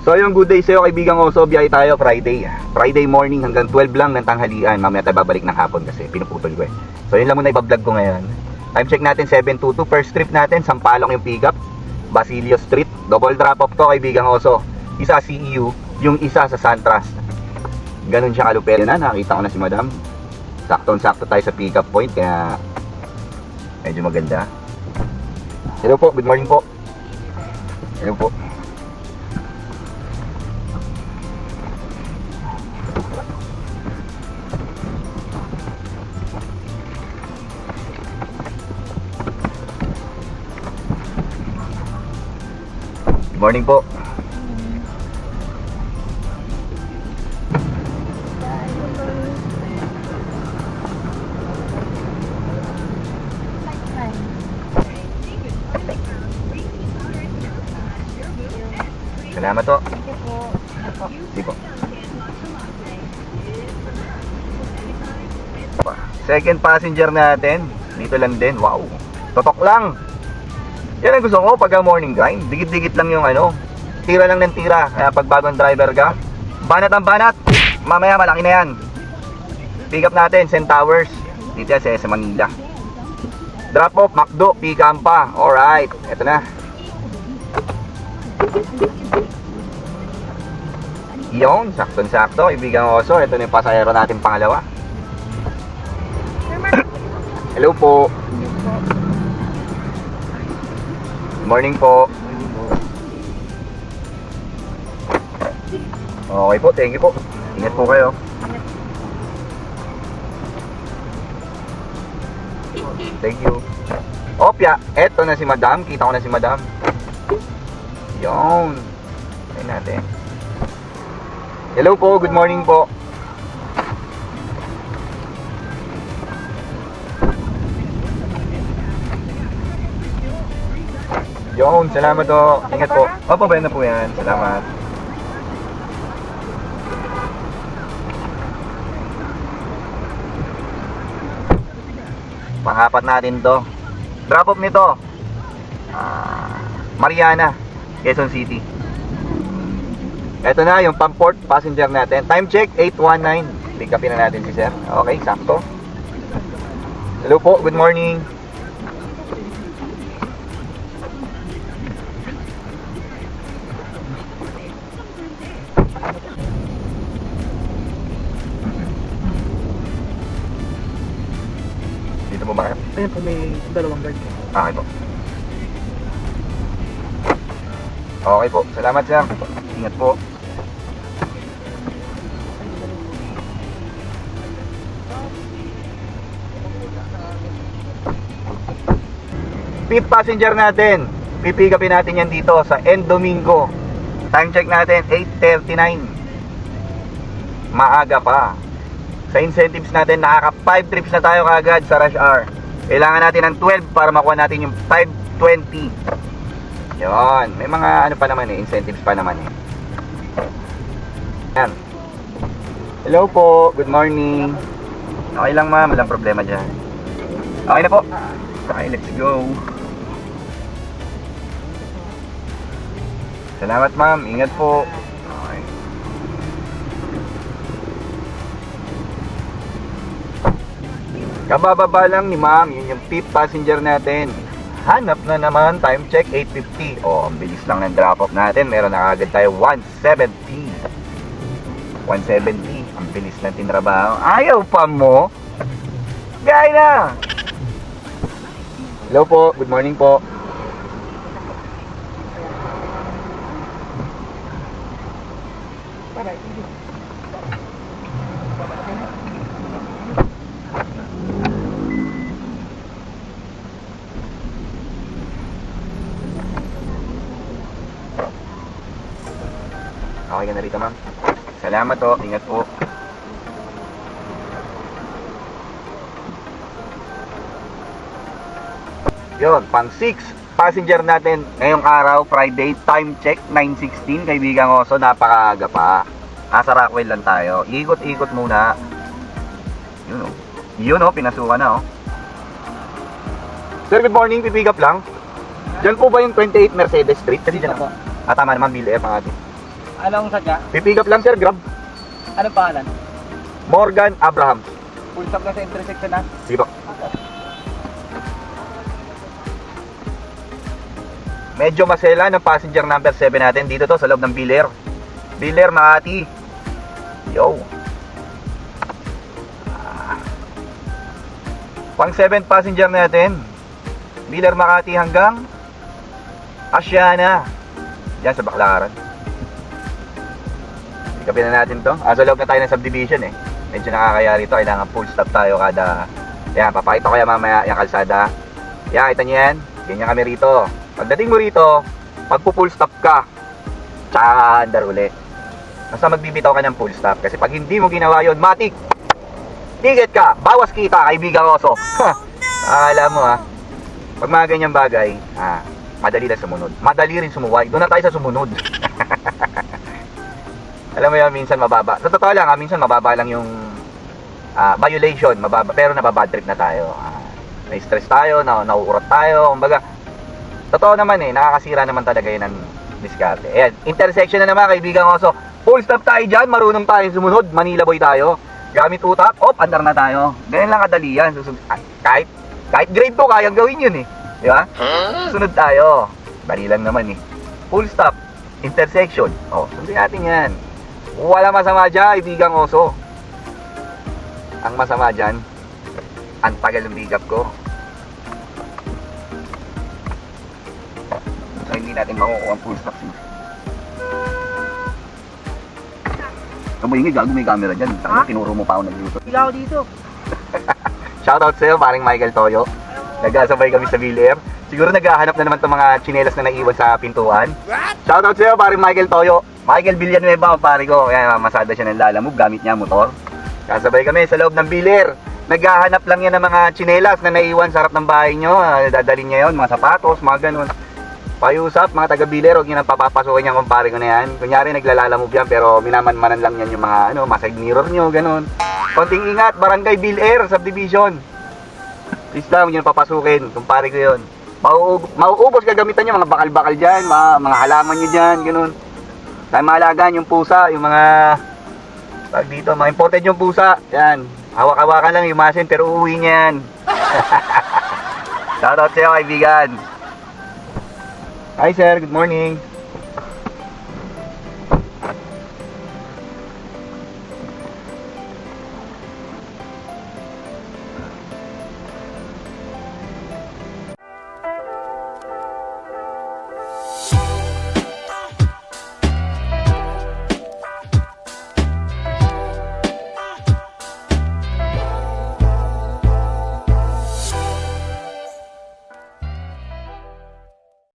So yung good day sa'yo kaibigan ko. So biyahe tayo Friday morning hanggang 12 lang ng tanghalian. Mamaya tayo babalik ng hapon kasi pinuputol ko eh. So yun lang muna ibablog ko ngayon. Time check natin 7:22. First trip natin Sampaloc yung pick up, Basilio Street. Double drop off to kaibigan ko. So isa CEU, yung isa sa Santras. Ganun siya kalupit na. Nakita ko na si madam. Saktong-sakto tayo sa pick up point. Kaya medyo maganda. Hello po, good morning po. Hello po. Good morning po. Salamat po. Sige po. Second passenger natin. Dito lang din. Wow. Totok lang. Yan ang gusto ko pagka morning grind. Dikit-dikit lang yung ano. Tira lang ng tira. Kaya pag bagong driver ka, banat ang banat. Mamaya malaki na yan. Pick up natin, St. Towers. Dito yan sa Manila. Drop off, McDo, Picampa. Alright, eto na. Yun, saktong-sakto. Ibigang oso. Ito na yung pasahero natin pangalawa. Hello po. Morning po. Okay po, thank you po. Ingat po kayo. Thank you. Opya, eto na si madam. Kita ko na si madam. Yun. Ayun natin. Hello po, good morning po. Yun, salamat po. Ingat po. Opo, ba na po yan. Salamat. Pangapat natin to. Drop off nito. Mariana, Quezon City. Ito na yung pang-port passenger natin. Time check, 8:19. Pick upin na natin si sir. Okay, sakto. Hello po, good morning. Dito po ba kayo? Ayun po, may dalawang guard po. Okay po. Okay po, salamat sir. Ingat po. Fifth passenger natin. Pipick upin natin yan dito sa End Domingo. Time check natin 8:39. Maaga pa. Sa incentives natin, nakaka 5 trips na tayo kagad sa rush hour. Kailangan natin ng 12 para makuha natin yung 5:20. Yun, may mga ano pa naman eh, incentives pa naman eh. Yan. Hello po, good morning. Okay lang ma'am, walang problema dyan. Okay na po. Okay, let's go. Salamat ma'am, ingat po. Okay. Kabababa lang ni ma'am, yun yung fifth passenger natin. Hanap na naman, time check 8:50. Oh, ang bilis lang ng drop off natin. Meron na agad tayo 170. 170, ang bilis ng tinrabaho. Ayaw pa mo? Gaya na. Hello po, good morning po. Okay ka na rito ma'am. Salamat po, ingat po. Yun, pang 6 passenger natin ngayong araw, Friday. Time check 9:16 kaibigan ko. So napakaaga pa. Nasa Rockwell lang tayo. Ikot-ikot muna. Yun o. Yun o, pinasukan na o. Sir, good morning. Pipick up lang. Diyan po ba yung 28 Mercedes Street? Kasi dyan ako. Tama naman, Bill F ang atin. Anong sadya? Pipick up lang sir, Grab. Anong pangalan? Morgan Abraham. Full stop na sa intersection na. Sige po. Medyo masela ng passenger number 7 natin. Dito to sa loob ng Biler. Biler, Makati. Yo. Pang 7 passenger natin. Biler, Makati hanggang Asiana. Yan sa Baclaran. Ikapin na natin to. Sa loob na tayo ng subdivision eh. Medyo nakakaya rito. Kailangan full stop tayo kada... Yan, papakita ko yan mamaya yung kalsada. Yan, kita nyo yan. Ganyan kami rito. Pagdating mo rito, pagpo-full stop ka, tsaka andar uli. Basta magbibitaw ka ng full stop. Kasi pag hindi mo ginawa yun, matik! Ticket ka! Bawas kita, kaibigang oso! Alam mo ha, pag mga ganyang bagay, madali lang sumunod. Madali rin sumuway. Doon na tayo sa sumunod. Alam mo yun, minsan mababa. Sa totoo lang, minsan mababa lang yung violation, mababa, pero nababad trip na tayo. Na-stress tayo, nauurat tayo, kumbaga. Totoo naman nakakasira naman talaga yun ng diskarte. Ayan, intersection na naman kaibigang oso. Full stop tayo dyan, marunong tayo sumunod. Manila boy tayo. Gamit utak, andar na tayo. Ganyan lang kadali yan. Kahit grade 2, kayang gawin yun Di ba? Susunod tayo. Dali lang naman Full stop, intersection. Sundin natin yan. Wala masama dyan, kaibigang oso. Ang masama dyan, ang tagal ng bigap ko. So hindi natin makukuha ang full stop. Kamuhingi, gago may camera dyan. Tinuro mo pa ako nagluto. Pila ako dito. Shoutout sa'yo, paring Michael Toyo. Nagkasabay kami sa Villar. Siguro naghahanap na naman itong mga tsinelas na naiwan sa pintuan. Shoutout sa'yo, paring Michael Toyo. Michael Villanueva, pare ko. Yan, masada siya ng lalamove. Gamit niya motor. Kasabay kami sa loob ng Villar. Naghahanap lang yan ng mga tsinelas na naiwan sa harap ng bahay nyo. Dadalhin niya yun, mga sapatos, mga ganun. Payusap, mga taga-Biler, huwag nyo nang papapasukin yan, kumpare ko na yan. Kunyari, naglalalamove yan, pero minaman-manan lang yan yung mga, side mirror nyo, ganun. Konting ingat, Barangay Biler, subdivision. Please lang, huwag nyo nang papasukin, kumpare ko yun. Mauubos gagamitan nyo, mga bakal-bakal dyan, mga halaman nyo dyan, ganun. Dahil maalagaan yung pusa, yung mga, dito, mga imported yung pusa, yan. Hawak-hawakan lang yung masin, pero uuwi niya yan. Shoutout sa'yo, kaibigan. Hi sir, good morning.